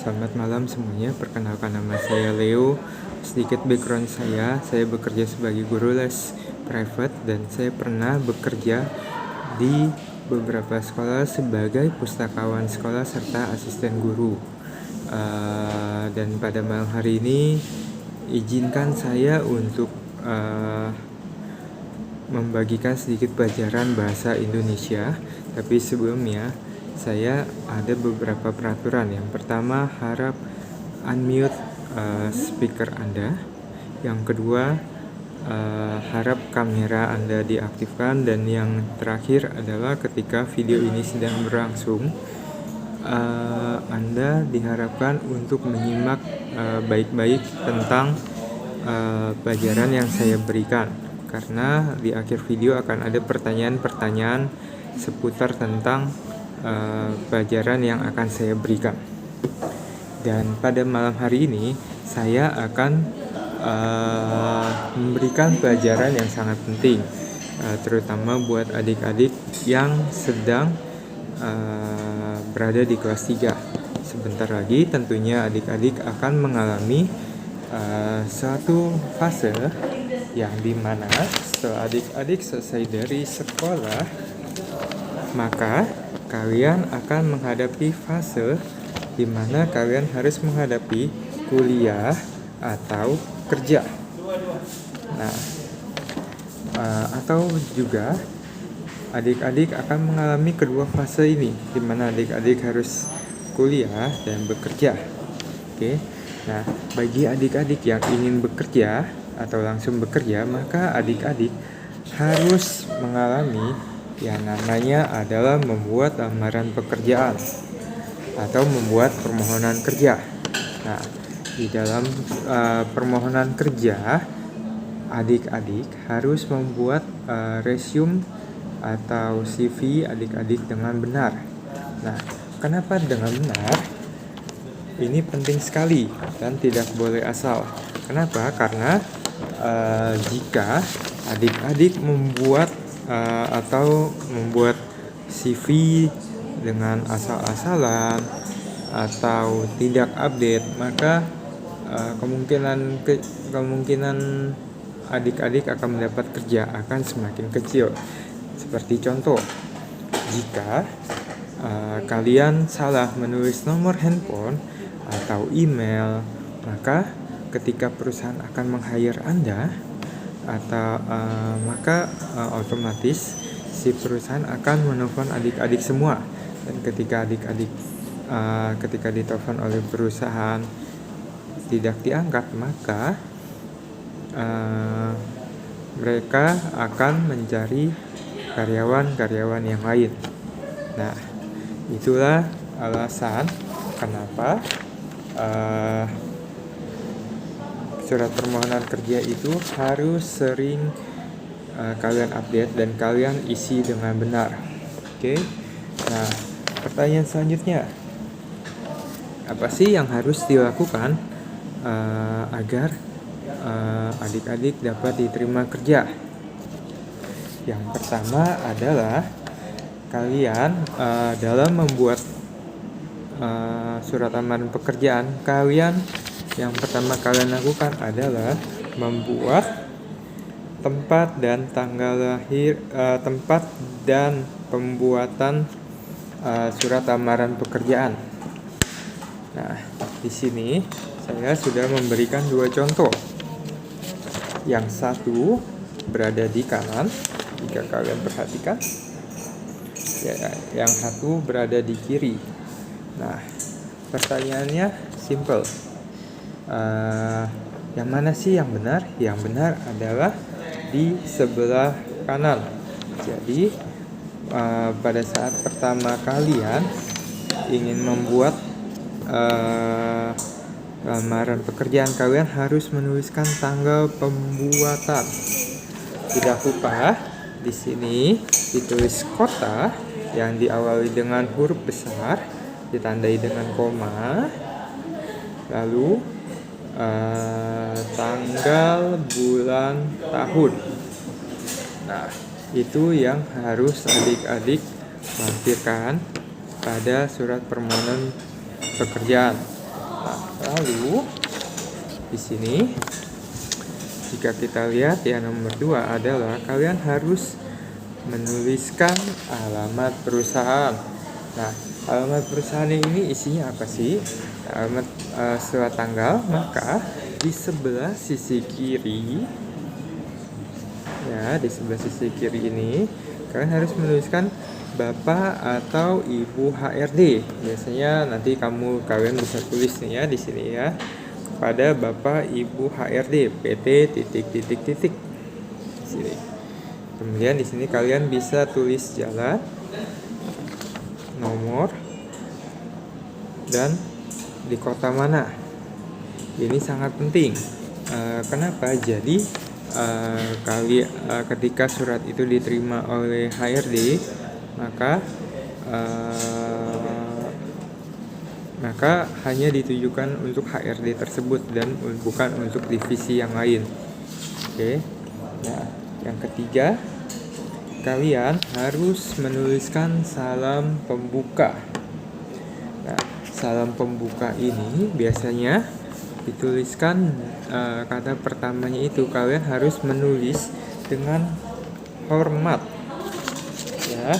Selamat malam semuanya, perkenalkan nama saya Leo. Sedikit background saya bekerja sebagai guru les private dan saya pernah bekerja di beberapa sekolah sebagai pustakawan sekolah serta asisten guru. Dan pada malam hari ini, izinkan saya untuk membagikan sedikit pelajaran bahasa Indonesia. Tapi sebelumnya, saya ada beberapa peraturan. Yang pertama, harap unmute speaker Anda. Yang kedua, harap kamera Anda diaktifkan. Dan yang terakhir adalah ketika video ini sedang berlangsung, Anda diharapkan untuk menyimak baik-baik tentang pelajaran yang saya berikan, karena di akhir video akan ada pertanyaan-pertanyaan seputar tentang pelajaran yang akan saya berikan. Dan pada malam hari ini saya akan memberikan pelajaran yang sangat penting, terutama buat adik-adik yang sedang berada di kelas 3. Sebentar lagi tentunya adik-adik akan mengalami suatu fase yang dimana setelah adik-adik selesai dari sekolah, maka kalian akan menghadapi fase di mana kalian harus menghadapi kuliah atau kerja. Nah, atau juga adik-adik akan mengalami kedua fase ini, di mana adik-adik harus kuliah dan bekerja. Oke. Nah, bagi adik-adik yang ingin bekerja atau langsung bekerja, maka adik-adik harus mengalami yang namanya adalah membuat lamaran pekerjaan atau membuat permohonan kerja. Nah, di dalam permohonan kerja, adik-adik harus membuat resume atau CV adik-adik dengan benar. Nah, kenapa dengan benar? Ini penting sekali dan tidak boleh asal. Kenapa? Karena jika adik-adik membuat atau membuat CV dengan asal-asalan atau tidak update, maka kemungkinan adik-adik akan mendapat kerja akan semakin kecil. Seperti contoh, jika kalian salah menulis nomor handphone atau email, maka ketika perusahaan akan meng-hire Anda maka otomatis si perusahaan akan menelpon adik-adik semua. Dan ketika ketika ditelepon oleh perusahaan tidak diangkat, maka mereka akan mencari karyawan-karyawan yang lain. Nah, itulah alasan kenapa surat permohonan kerja itu harus sering kalian update dan kalian isi dengan benar. Oke. Nah, pertanyaan selanjutnya, apa sih yang harus dilakukan agar adik-adik dapat diterima kerja? Yang pertama adalah kalian dalam membuat surat lamaran pekerjaan, yang pertama kalian lakukan adalah membuat tempat dan tanggal lahir, tempat dan pembuatan surat lamaran pekerjaan. Nah, di sini saya sudah memberikan 2 contoh. Yang satu berada di kanan, jika kalian perhatikan. Yang satu berada di kiri. Nah, pertanyaannya simple. Yang mana sih yang benar? Yang benar adalah di sebelah kanan. Jadi pada saat pertama kalian ingin membuat lamaran pekerjaan, kalian harus menuliskan tanggal pembuatan. Tidak lupa di sini ditulis kota yang diawali dengan huruf besar, ditandai dengan koma, lalu tanggal, bulan, tahun. Nah, itu yang harus adik-adik lampirkan pada surat permohonan pekerjaan. Nah, lalu di sini jika kita lihat yang nomor 2 adalah kalian harus menuliskan alamat perusahaan. Nah, alamat perusahaan ini isinya apa sih? Alamat setelah tanggal, maka di sebelah sisi kiri, ya, di sebelah sisi kiri ini kalian harus menuliskan Bapak atau Ibu HRD. Biasanya nanti kalian bisa tulis nih ya di sini ya, pada Bapak Ibu HRD PT titik di sini. Kemudian di sini kalian bisa tulis jalan, nomor, dan di kota mana. Ini sangat penting. Kenapa? Jadi ketika surat itu diterima oleh HRD, maka hanya ditujukan untuk HRD tersebut dan bukan untuk divisi yang lain. Oke. Nah, yang ketiga, kalian harus menuliskan salam pembuka. Nah, salam pembuka ini biasanya dituliskan kata pertamanya itu kalian harus menulis dengan hormat, ya.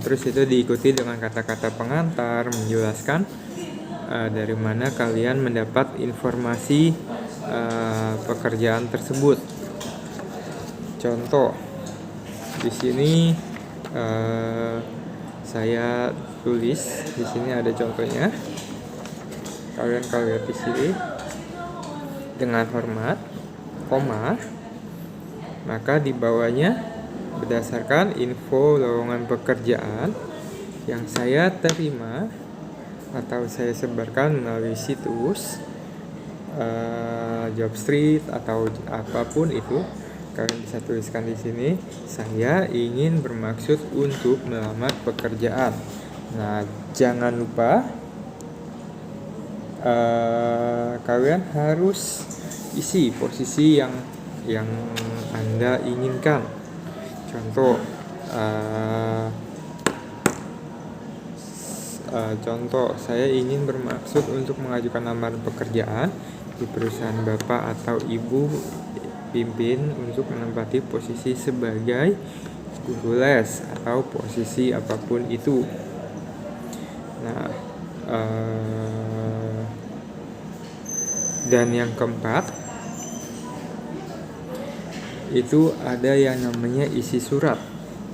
Terus itu diikuti dengan kata-kata pengantar menjelaskan dari mana kalian mendapat informasi pekerjaan tersebut. Contoh di sini saya tulis di sini ada contohnya. Kalian lihat di sini dengan hormat, koma, maka di bawahnya berdasarkan info lowongan pekerjaan yang saya terima atau saya sebarkan melalui situs Jobstreet atau apapun itu, kalian bisa tuliskan di sini, saya ingin bermaksud untuk melamar pekerjaan. Nah, jangan lupa kalian harus isi posisi yang Anda inginkan. Contoh, saya ingin bermaksud untuk mengajukan lamaran pekerjaan di perusahaan Bapak atau Ibu pimpin untuk menempati posisi sebagai guru les atau posisi apapun itu. Nah, dan yang keempat itu ada yang namanya isi surat.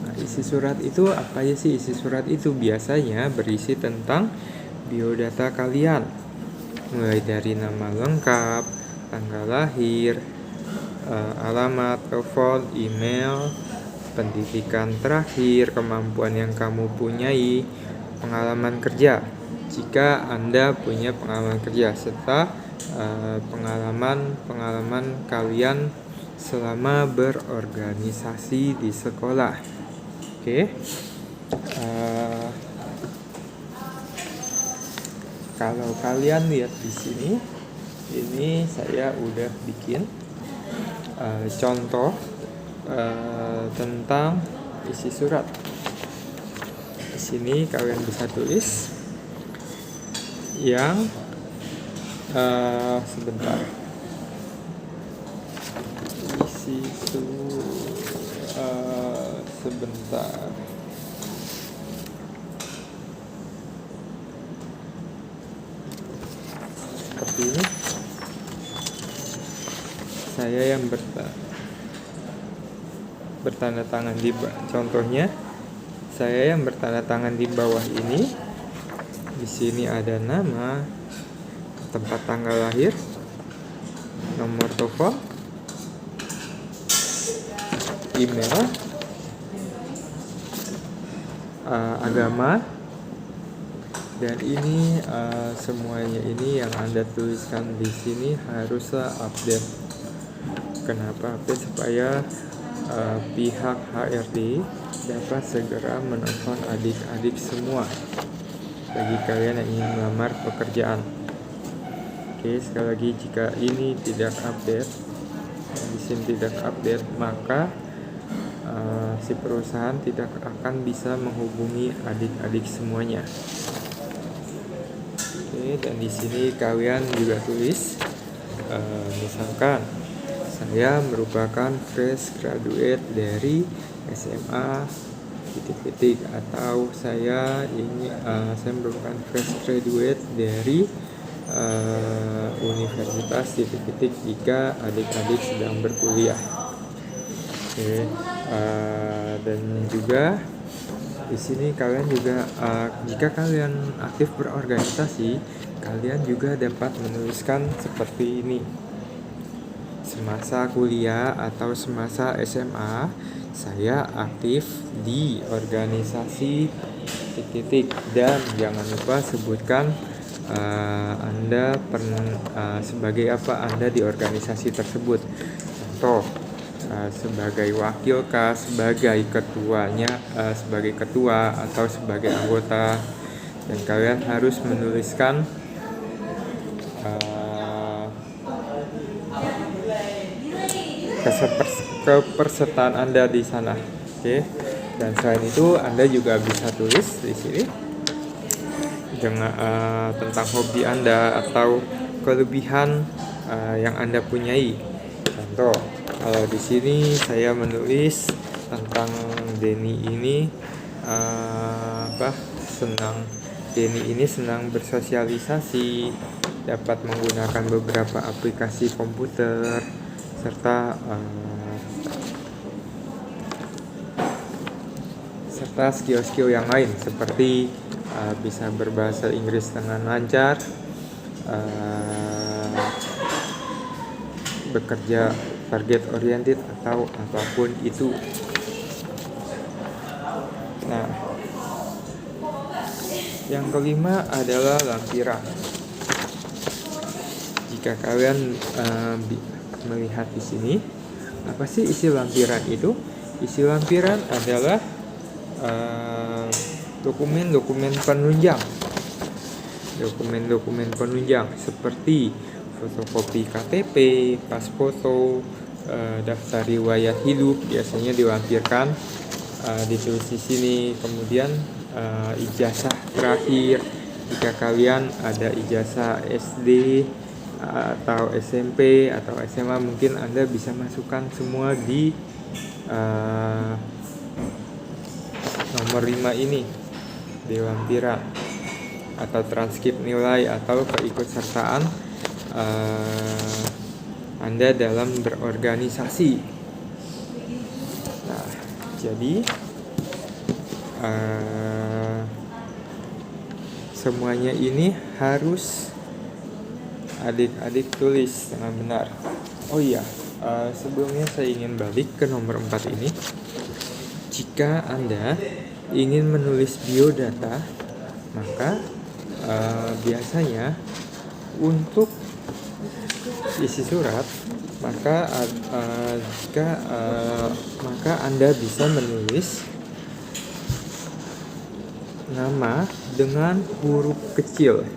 Nah, isi surat itu apa ya sih? Isi surat itu biasanya berisi tentang biodata kalian, mulai dari nama lengkap, tanggal lahir, alamat, telepon, email, pendidikan terakhir, kemampuan yang kamu punyai, pengalaman kerja jika Anda punya pengalaman kerja, serta pengalaman kalian selama berorganisasi di sekolah. Oke. Kalau kalian lihat di sini, ini saya udah bikin contoh tentang isi surat. Di sini kalian bisa tulis yang sebentar. Sebentar. Seperti ini. Saya yang bertanda tangan di contohnya. Saya yang bertanda tangan di bawah ini. Di sini ada nama, tempat tanggal lahir, nomor telepon, email, agama, dan ini semuanya ini yang Anda tuliskan di sini haruslah update. Kenapa update? Supaya pihak HRD dapat segera menelpon adik-adik semua bagi kalian yang ingin melamar pekerjaan. Oke, sekali lagi, jika ini tidak update, di sini tidak update, maka si perusahaan tidak akan bisa menghubungi adik-adik semuanya. Oke. Oke, dan di sini kalian juga tulis, misalkan saya merupakan fresh graduate dari SMA titik-titik, atau saya merupakan fresh graduate dari universitas titik-titik jika adik-adik sedang berkuliah. Oke, dan juga di sini kalian juga jika kalian aktif berorganisasi, kalian juga dapat menuliskan seperti ini. Semasa kuliah atau semasa SMA, saya aktif di organisasi titik-titik, dan jangan lupa sebutkan Anda sebagai apa Anda di organisasi tersebut. Contoh, sebagai wakil kah, sebagai ketuanya, sebagai ketua atau sebagai anggota, dan kalian harus menuliskan kepesertaan Anda di sana. Oke. Dan selain itu Anda juga bisa tulis di sini tentang hobi Anda atau kelebihan yang Anda punyai. Contoh, kalau di sini saya menulis tentang Denny ini Denny ini senang bersosialisasi, dapat menggunakan beberapa aplikasi komputer, serta skill-skill yang lain seperti bisa berbahasa Inggris dengan lancar, bekerja target oriented, atau apapun itu. Nah, yang kelima adalah lampiran. Jika kalian melihat di sini, apa sih isi lampiran itu? Isi lampiran adalah dokumen-dokumen penunjang. Dokumen-dokumen penunjang seperti fotokopi KTP, pas foto, daftar riwayat hidup biasanya dilampirkan, ditulis di sini. Kemudian ijazah terakhir, jika kalian ada ijazah SD atau SMP atau SMA, mungkin Anda bisa masukkan semua di nomor 5 ini di lampiran, atau transkrip nilai atau keikutsertaan Anda dalam berorganisasi. Nah, jadi semuanya ini harus adik-adik tulis dengan benar. Oh iya, sebelumnya saya ingin balik ke nomor 4 ini. Jika Anda ingin menulis biodata, maka biasanya untuk isi surat, maka Anda bisa menulis nama dengan huruf kecil,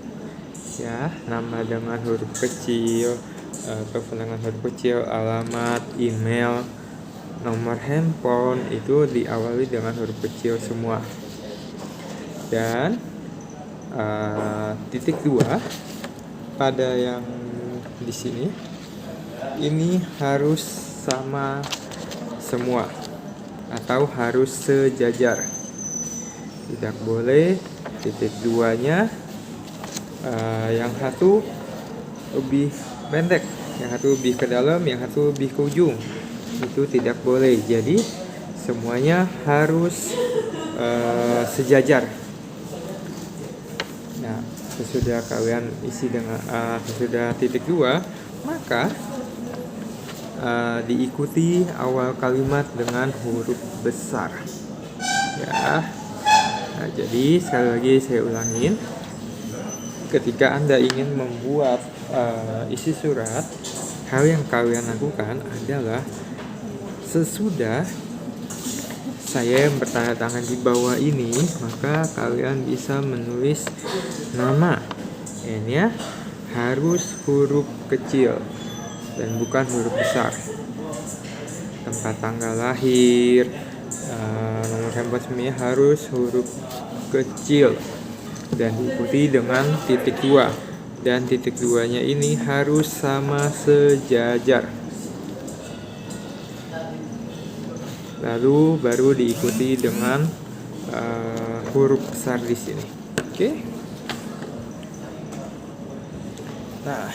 ya, nama dengan huruf kecil, telepon dengan huruf kecil, alamat, email, nomor handphone itu diawali dengan huruf kecil semua. Dan titik 2 pada yang di sini ini harus sama semua atau harus sejajar. Tidak boleh titik 2-nya yang satu lebih pendek, yang satu lebih ke dalam, yang satu lebih ke ujung. Itu tidak boleh. Jadi semuanya harus sejajar. Nah, sesudah kalian isi dengan sesudah titik 2, maka diikuti awal kalimat dengan huruf besar, ya. Nah, jadi sekali lagi saya ulangin, ketika Anda ingin membuat isi surat, hal yang kalian lakukan adalah sesudah saya yang bertanda tangan di bawah ini, maka kalian bisa menulis nama. N-nya harus huruf kecil dan bukan huruf besar. Tempat tanggal lahir, nomor handphone semuanya harus huruf kecil. dan diikuti dengan titik 2, dan titik 2-nya ini harus sama sejajar. Lalu baru diikuti dengan huruf besar di sini. Oke. Nah,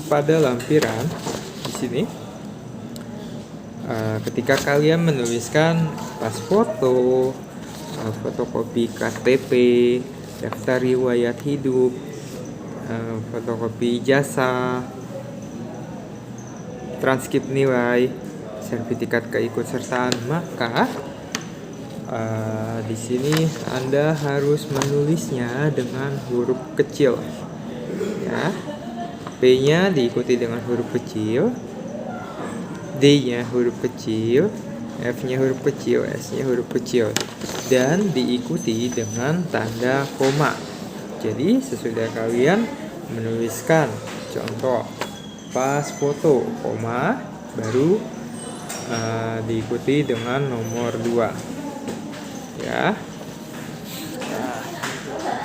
pada lampiran di sini, ketika kalian menuliskan pas foto, fotokopi KTP, daftar riwayat hidup, fotokopi ijazah, transkrip nilai, sertifikat keikutsertaan, maka di sini Anda harus menulisnya dengan huruf kecil. Ya, P-nya diikuti dengan huruf kecil, D-nya huruf kecil, F-nya huruf kecil, S-nya huruf kecil, dan diikuti dengan tanda koma. Jadi sesudah kalian menuliskan contoh pas foto, koma, baru diikuti dengan nomor 2. Ya. Nah,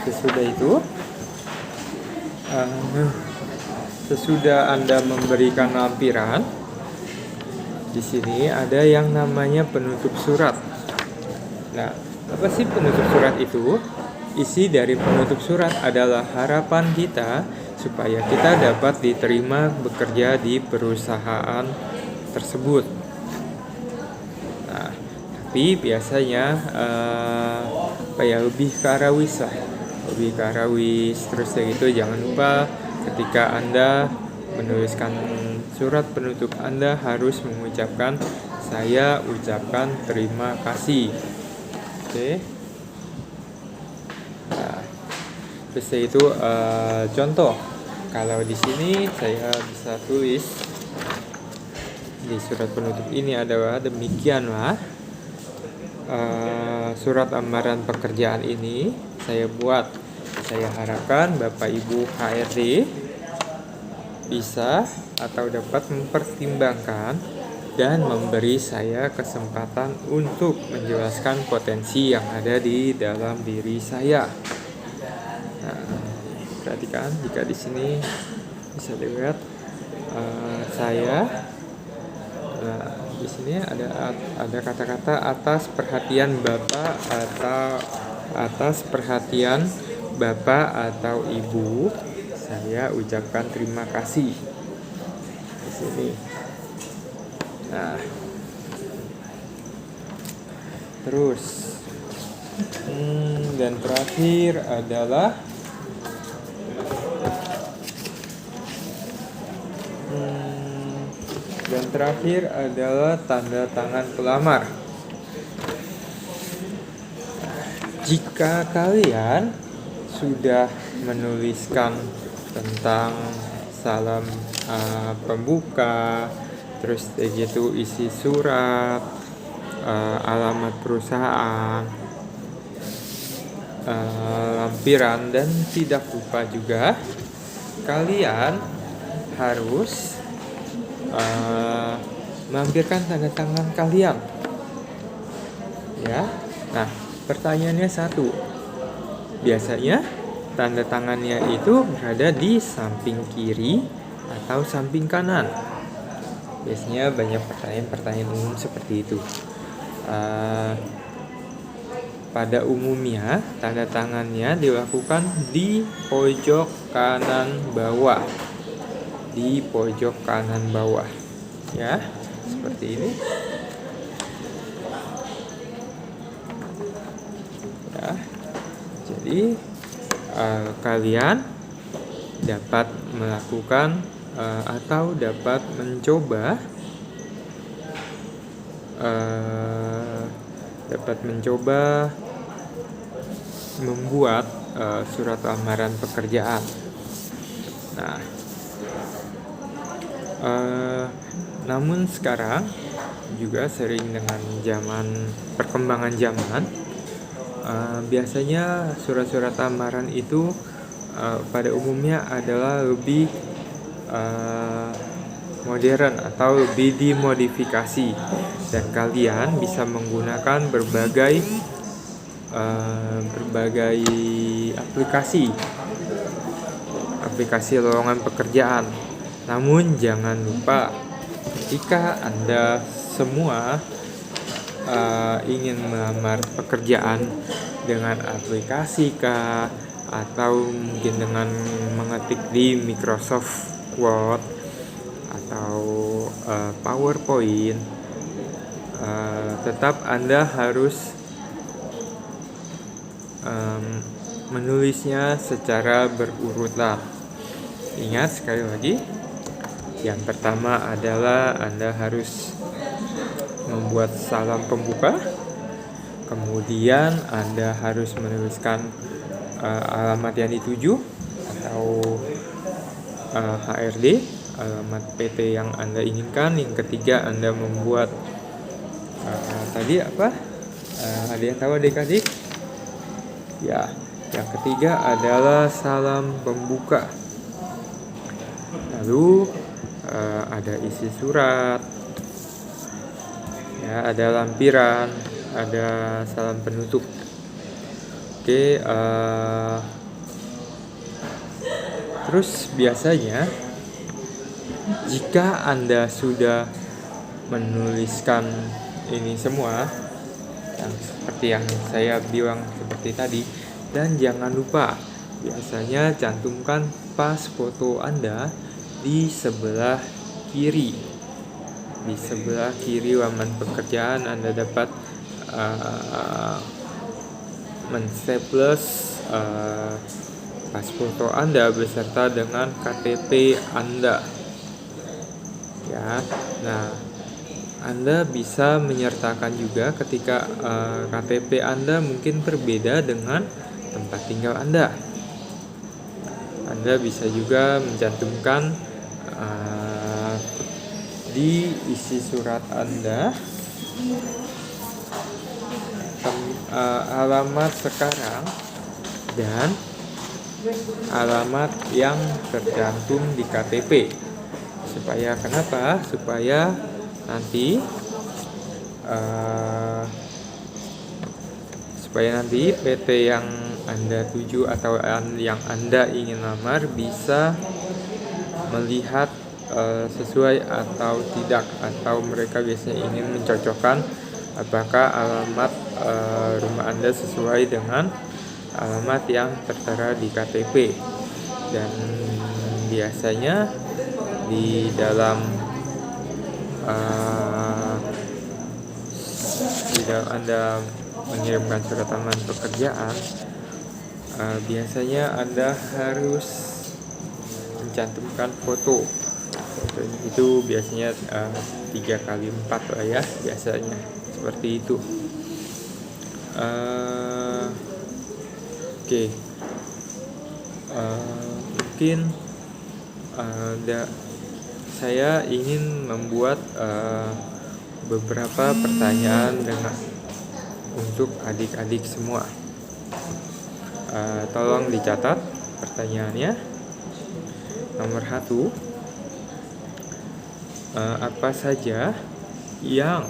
sesudah itu, sesudah Anda memberikan lampiran, di sini ada yang namanya penutup surat. Nah, apa sih penutup surat itu? Isi dari penutup surat adalah harapan kita supaya kita dapat diterima bekerja di perusahaan tersebut. Nah, tapi biasanya lebih ke arawis lah, lebih ke arawis. Terus itu jangan lupa ketika Anda menuliskan surat penutup, Anda harus mengucapkan saya ucapkan terima kasih. Oke. Nah, terus itu contoh. Kalau di sini saya bisa tulis di surat penutup ini adalah demikianlah surat lamaran pekerjaan ini saya buat. Saya harapkan Bapak Ibu HRD bisa atau dapat mempertimbangkan dan memberi saya kesempatan untuk menjelaskan potensi yang ada di dalam diri saya. Nah, perhatikan jika di sini bisa dilihat saya. Nah, di sini ada kata-kata atas perhatian Bapak atau atas perhatian Bapak atau Ibu, saya ucapkan terima kasih. Di sini. Nah, terus dan terakhir adalah tanda tangan pelamar. Jika kalian sudah menuliskan tentang salam pembuka, terus itu isi surat, alamat perusahaan, lampiran, dan tidak lupa juga kalian harus melampirkan tanda tangan kalian. Ya. Nah, pertanyaannya satu. Biasanya tanda tangannya itu berada di samping kiri atau samping kanan. Biasanya banyak pertanyaan umum seperti itu. Pada umumnya tanda tangannya dilakukan di pojok kanan bawah. Di pojok kanan bawah. Ya, seperti ini. Ya. Jadi kalian dapat melakukan atau dapat mencoba membuat surat lamaran pekerjaan. Nah, namun sekarang juga sering dengan perkembangan zaman, biasanya surat-surat lamaran itu pada umumnya adalah modern atau lebih dimodifikasi, dan kalian bisa menggunakan berbagai aplikasi lowongan pekerjaan. Namun jangan lupa, jika Anda semua ingin melamar pekerjaan dengan aplikasi kah, atau mungkin dengan mengetik di Microsoft Word atau PowerPoint, tetap Anda harus menulisnya secara berurutan. Ingat, sekali lagi, yang pertama adalah Anda harus membuat salam pembuka. Kemudian Anda harus menuliskan alamat yang dituju atau HRD, alamat PT yang Anda inginkan. Yang ketiga, Anda membuat tadi apa? Ada yang tahu adik-adik? Ya, yang ketiga adalah salam pembuka. Lalu ada isi surat, ya, ada lampiran, ada salam penutup. Oke, terus biasanya jika Anda sudah menuliskan ini semua, yang seperti yang saya bilang seperti tadi, dan jangan lupa biasanya cantumkan pas foto Anda di sebelah kiri. Di sebelah kiri laman pekerjaan Anda dapat men-staples pas foto Anda beserta dengan KTP Anda. Ya, nah, Anda bisa menyertakan juga ketika KTP Anda mungkin berbeda dengan tempat tinggal Anda. Anda bisa juga mencantumkan di isi surat Anda alamat sekarang dan alamat yang tercantum di KTP. Supaya kenapa? Supaya nanti PT yang Anda tuju atau yang Anda ingin lamar bisa melihat sesuai atau tidak, atau mereka biasanya ingin mencocokkan apakah alamat rumah Anda sesuai dengan alamat yang tertera di KTP. Dan biasanya di dalam Anda mengirimkan surat lamaran pekerjaan, biasanya Anda harus mencantumkan foto. Itu biasanya 3x4 lah ya, biasanya seperti itu. Oke. Mungkin saya ingin membuat beberapa pertanyaan untuk adik-adik semua. Tolong dicatat pertanyaannya. Nomor 1, apa saja yang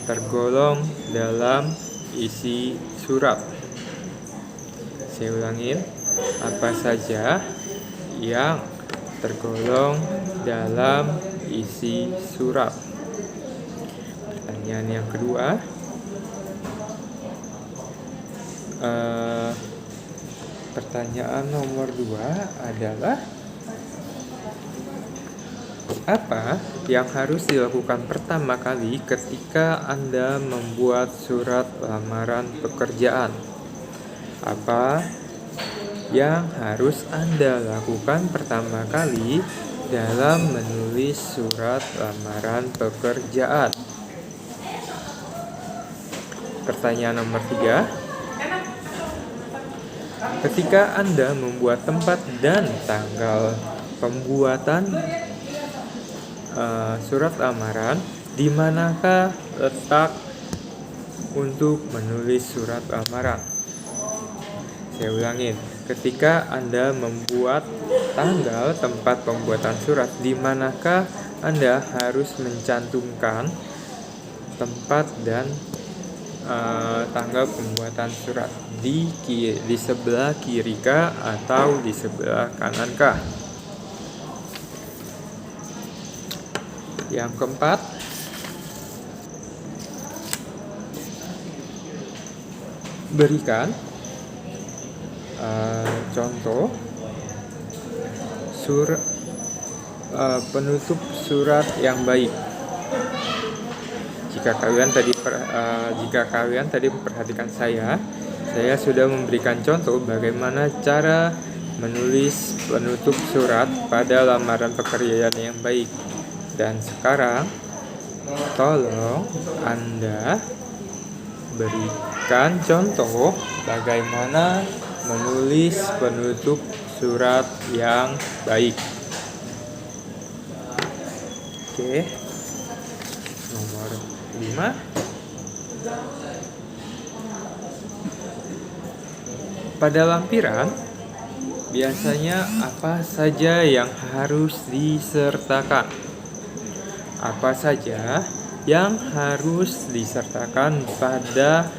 tergolong dalam isi surat? Saya ulangin, apa saja yang tergolong dalam isi surat? Pertanyaan yang kedua, pertanyaan nomor 2 adalah, apa yang harus dilakukan pertama kali ketika Anda membuat surat lamaran pekerjaan? Apa yang harus Anda lakukan pertama kali dalam menulis surat lamaran pekerjaan? Pertanyaan nomor 3, ketika Anda membuat tempat dan tanggal pembuatan surat lamaran, di manakah letak untuk menulis surat lamaran? Saya ulangin, ketika Anda membuat tanggal tempat pembuatan surat, di manakah Anda harus mencantumkan tempat dan tanggal pembuatan surat di sebelah kiri kah atau di sebelah kanan kah. Yang keempat, berikan contoh penutup surat yang baik. Jika kalian tadi memperhatikan saya sudah memberikan contoh bagaimana cara menulis penutup surat pada lamaran pekerjaan yang baik. Dan sekarang tolong Anda berikan contoh bagaimana menulis penutup surat yang baik. Oke. Nomor 5. Pada lampiran, biasanya apa saja yang harus disertakan? Apa saja yang harus disertakan pada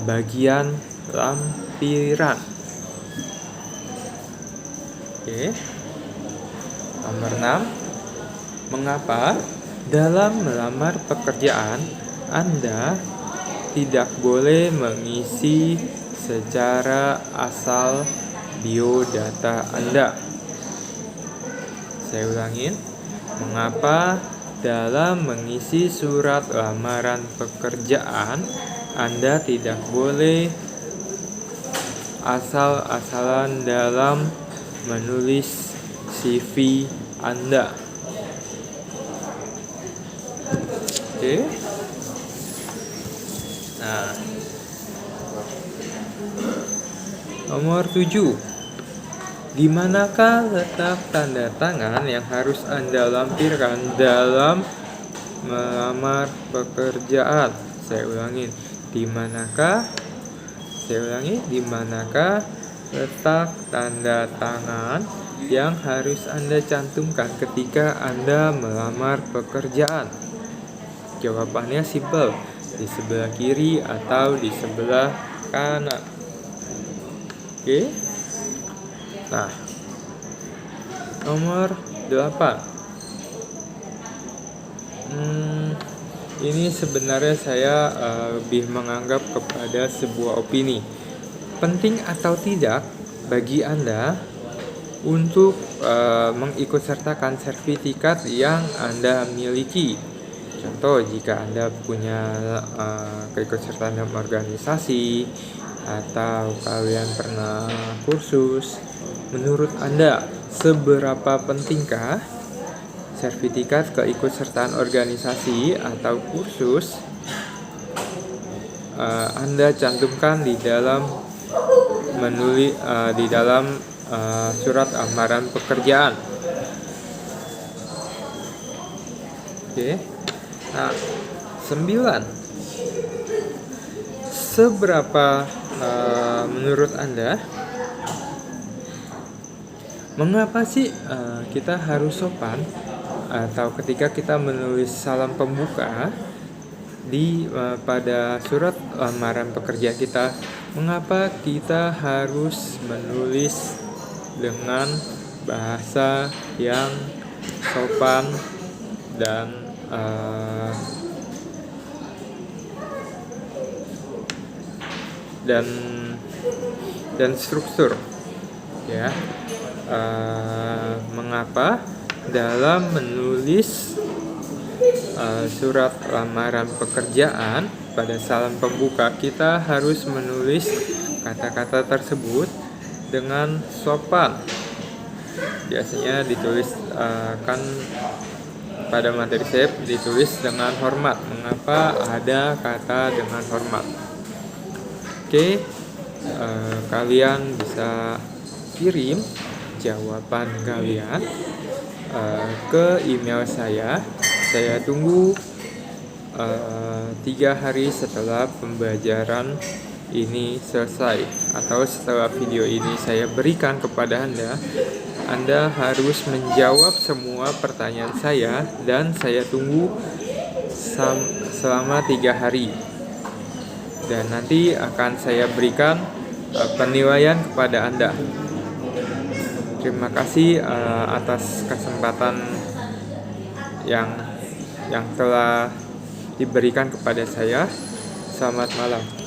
bagian lampiran? Oke. Nomor 6. Mengapa dalam melamar pekerjaan Anda tidak boleh mengisi secara asal biodata Anda? Saya ulangin. Mengapa dalam mengisi surat lamaran pekerjaan Anda tidak boleh asal-asalan dalam menulis CV Anda? Oke. Nah, nomor 7. Di manakah letak tanda tangan yang harus Anda lampirkan dalam melamar pekerjaan? Saya ulangin. Di manakah letak tanda tangan yang harus Anda cantumkan ketika Anda melamar pekerjaan? Jawabannya simpel, di sebelah kiri atau di sebelah kanan. Oke. Nah, nomor 8. Ini sebenarnya saya lebih menganggap kepada sebuah opini. Penting atau tidak bagi Anda untuk mengikutsertakan sertifikat yang Anda miliki. Contoh, jika Anda punya keikutsertaan dalam organisasi atau kalian pernah kursus, menurut Anda seberapa pentingkah sertifikat keikutsertaan organisasi atau kursus Anda cantumkan di dalam surat lamaran pekerjaan? Oke. Nah, 9. Seberapa menurut Anda, mengapa sih kita harus sopan atau ketika kita menulis salam pembuka pada surat lamaran pekerjaan kita, mengapa kita harus menulis dengan bahasa yang sopan dan struktur, ya? Mengapa dalam menulis surat lamaran pekerjaan pada salam pembuka kita harus menulis kata-kata tersebut dengan sopan? Biasanya ditulis kan pada materi saya ditulis dengan hormat. Mengapa ada kata dengan hormat? Oke, kalian bisa kirim jawaban kalian ke email saya. Saya tunggu 3 hari setelah pembelajaran ini selesai, atau setelah video ini saya berikan kepada Anda. Anda harus menjawab semua pertanyaan saya dan saya tunggu selama 3 hari. Dan nanti akan saya berikan penilaian kepada Anda. Terima kasih atas kesempatan yang telah diberikan kepada saya. Selamat malam.